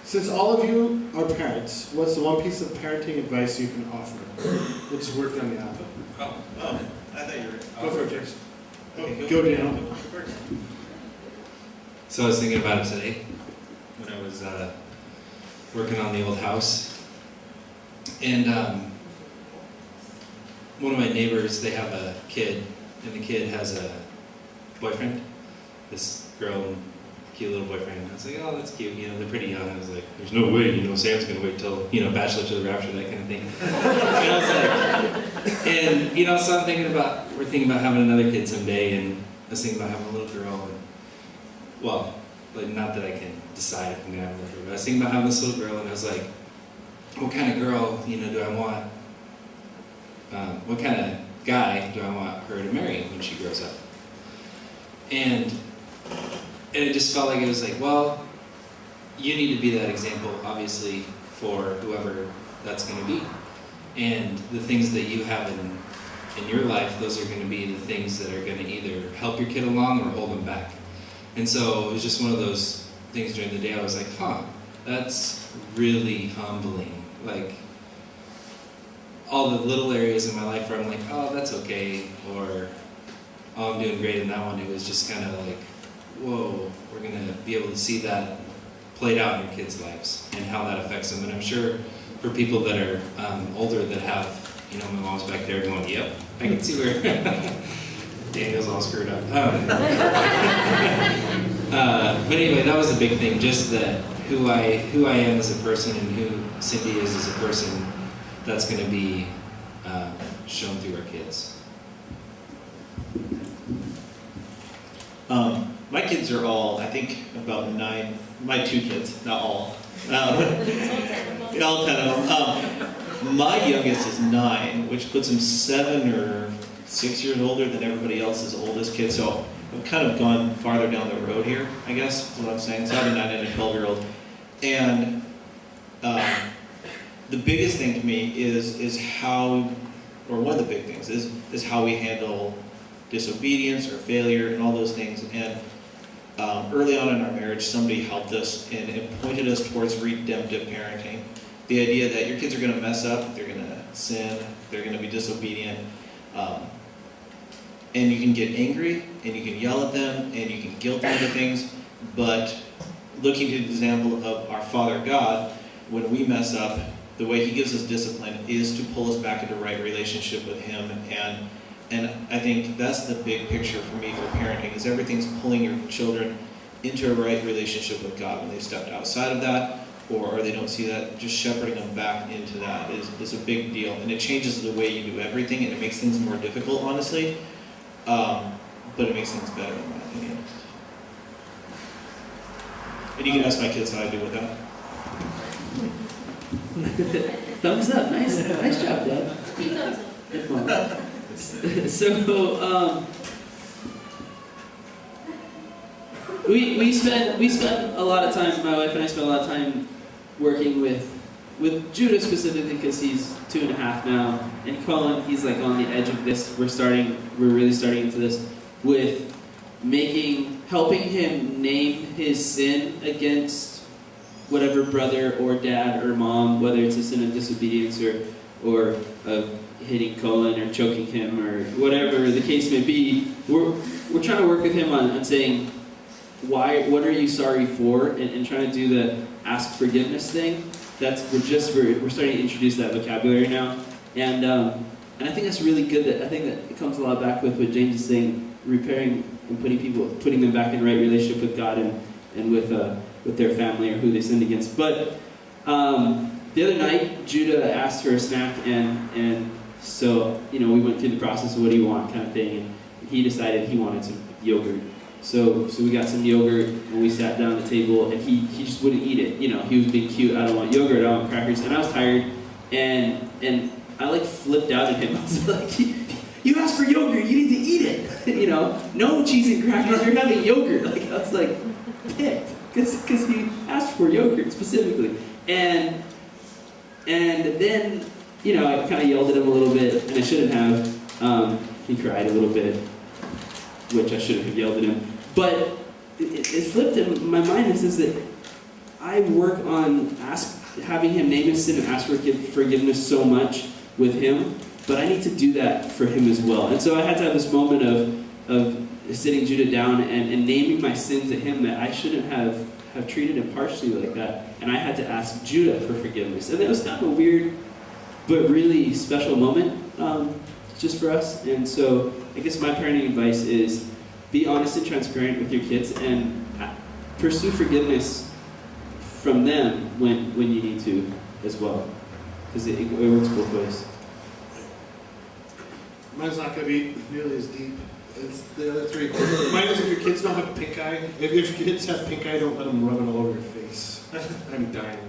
Since all of you are parents, what's the one piece of parenting advice you can offer? Which worked on the app. Oh, I thought you were... Go for it, James. Okay, Go down. So I was thinking about it today when I was working on the old house. And one of my neighbors, they have a kid, and the kid has a boyfriend. This girl, cute little boyfriend. I was like, oh, that's cute. You know, they're pretty young. I was like, there's no way, Sam's going to wait till, bachelor to the rapture, that kind of thing. And I was like, and, so we're thinking about having another kid someday, and I was thinking about having a little girl. And, well, like, not that I can decide if I'm going to have a little girl, but I was thinking about having this little girl, and I was like, what kind of girl, do I want? What kind of guy do I want her to marry when she grows up? And it just felt like it was like, well, you need to be that example, obviously, for whoever that's going to be. And the things that you have in your life, those are going to be the things that are going to either help your kid along or hold them back. And so it was just one of those things during the day. I was like, that's really humbling. Like, all the little areas in my life where I'm like, oh, that's okay, or oh, I'm doing great in that one. It was just kind of like, whoa, we're going to be able to see that played out in your kids' lives and how that affects them. And I'm sure for people that are older that have, my mom's back there going, yep, I can see where Daniel's all screwed up. But anyway, that was a big thing, just that who I am as a person and who Cindy is as a person, that's going to be shown through our kids. My kids are all, I think, about 9. My 2 kids, not all. All 10 of them. My youngest is 9, which puts him 7 or 6 years older than everybody else's oldest kid. So I've kind of gone farther down the road here, I guess, is what I'm saying. So I have a 9 and a 12-year-old. And the biggest thing to me is how, or one of the big things is how we handle disobedience or failure and all those things. And early on in our marriage, somebody helped us and pointed us towards redemptive parenting. The idea that your kids are going to mess up, they're going to sin, they're going to be disobedient, and you can get angry and you can yell at them and you can guilt them into things, but looking to the example of our Father God, when we mess up, the way He gives us discipline is to pull us back into right relationship with Him. And I think that's the big picture for me for parenting, is everything's pulling your children into a right relationship with God. When they've stepped outside of that, or they don't see that, just shepherding them back into that is a big deal. And it changes the way you do everything, and it makes things more difficult, honestly. But it makes things better, in my opinion. And you can ask my kids how I do with that. Thumbs up. Nice job, Dad. Good mom. So, we spent a lot of time. My wife and I spent a lot of time working with Judah specifically, because he's 2.5 now, and Colin, he's like on the edge of this. We're really starting into this with helping him name his sin against whatever brother or dad or mom, whether it's a sin of disobedience or of hitting Colin or choking him or whatever the case may be. We're trying to work with him on saying, what are you sorry for, and trying to do the ask forgiveness thing. We're starting to introduce that vocabulary now, and I think that's really good. I think that it comes a lot back with what James is saying, repairing and putting them back in right relationship with God and with their family or who they sinned against. But the other night, Judah asked for a snack, and so we went through the process of what do you want kind of thing, and he decided he wanted some yogurt. So we got some yogurt, and we sat down at the table, and he just wouldn't eat it. He was being cute. I don't want yogurt. I want crackers. And I was tired, and I flipped out at him. I was like, you asked for yogurt. You need to eat it. No cheese and crackers. You're having yogurt. I was like ticked because he asked for yogurt specifically, and then I kind of yelled at him a little bit, and I shouldn't have. He cried a little bit, which I shouldn't have yelled at him. But it flipped in my mind. This is that I work on having him name his sin and ask for forgiveness so much with him, but I need to do that for him as well. And so I had to have this moment of sitting Judah down and naming my sin to him, that I shouldn't have treated him harshly like that. And I had to ask Judah for forgiveness. And it was kind of a weird but really special moment just for us. And so I guess my parenting advice is be honest and transparent with your kids and pursue forgiveness from them when you need to as well. Because it works both ways. Mine's not going to be nearly as deep as the other three. Mine is if your kids don't have pink eye. If your kids have pink eye, don't let them rub it all over your face. I'm dying.